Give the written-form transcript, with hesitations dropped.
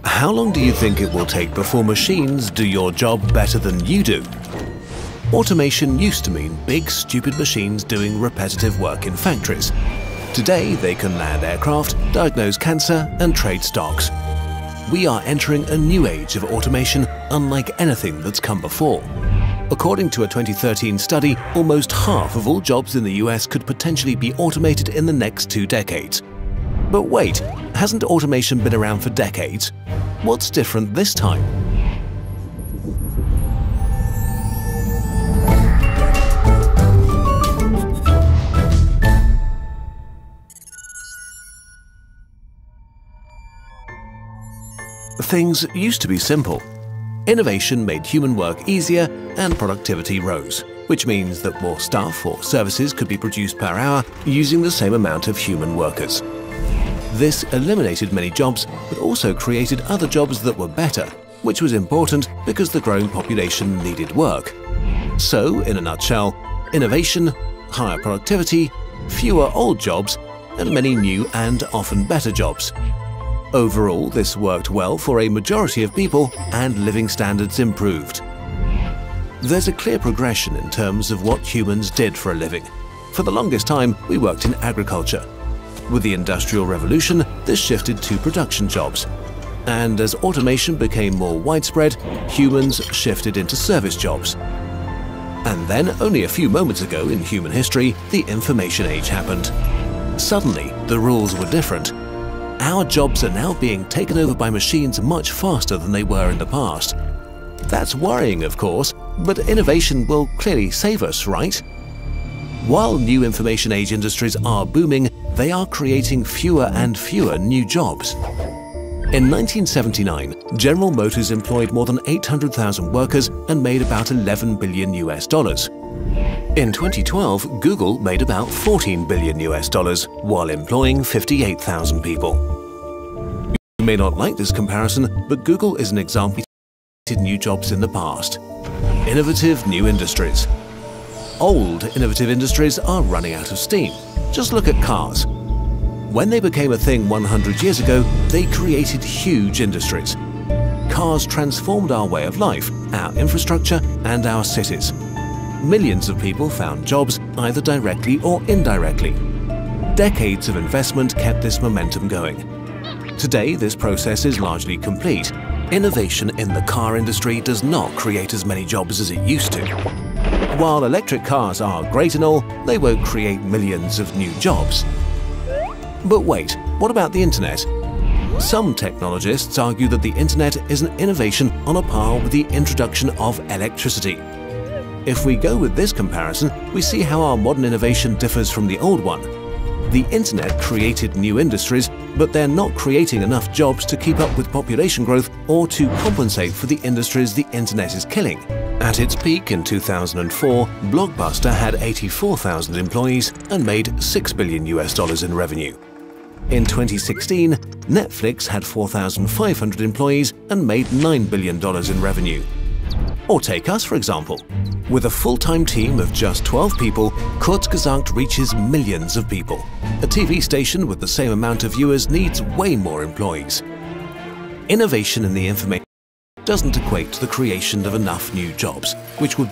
How long do you think it will take before machines do your job better than you do? Automation used to mean big, stupid machines doing repetitive work in factories. Today, they can land aircraft, diagnose cancer, and trade stocks. We are entering a new age of automation unlike anything that's come before. According to a 2013 study, almost half of all jobs in the US could potentially be automated in the next 2 decades. But wait, hasn't automation been around for decades? What's different this time? Things used to be simple. Innovation made human work easier and productivity rose, which means that more stuff or services could be produced per hour using the same amount of human workers. This eliminated many jobs, but also created other jobs that were better, which was important because the growing population needed work. So, in a nutshell, innovation, higher productivity, fewer old jobs, and many new and often better jobs. Overall, this worked well for a majority of people and living standards improved. There's a clear progression in terms of what humans did for a living. For the longest time, we worked in agriculture. With the Industrial Revolution, this shifted to production jobs. And as automation became more widespread, humans shifted into service jobs. And then, only a few moments ago in human history, the information age happened. Suddenly, the rules were different. Our jobs are now being taken over by machines much faster than they were in the past. That's worrying, of course, but innovation will clearly save us, right? While new information age industries are booming, they are creating fewer and fewer new jobs. In 1979, General Motors employed more than 800,000 workers and made about $11 billion US. In 2012, Google made about $14 billion US while employing 58,000 people. You may not like this comparison, but Google is an example of new jobs in the past. Innovative new industries. Old innovative industries are running out of steam. Just look at cars. When they became a thing 100 years ago, they created huge industries. Cars transformed our way of life, our infrastructure, and our cities. Millions of people found jobs either directly or indirectly. Decades of investment kept this momentum going. Today, this process is largely complete. Innovation in the car industry does not create as many jobs as it used to. While electric cars are great and all, they won't create millions of new jobs. But wait, what about the internet? Some technologists argue that the internet is an innovation on a par with the introduction of electricity. If we go with this comparison, we see how our modern innovation differs from the old one. The internet created new industries, but they're not creating enough jobs to keep up with population growth or to compensate for the industries the internet is killing. At its peak in 2004, Blockbuster had 84,000 employees and made $6 billion US in revenue. In 2016, Netflix had 4,500 employees and made $9 billion in revenue. Or take us, for example. With a full-time team of just 12 people, Kurzgesagt reaches millions of people. A TV station with the same amount of viewers needs way more employees. Innovation in the information doesn't equate to the creation of enough new jobs, which would be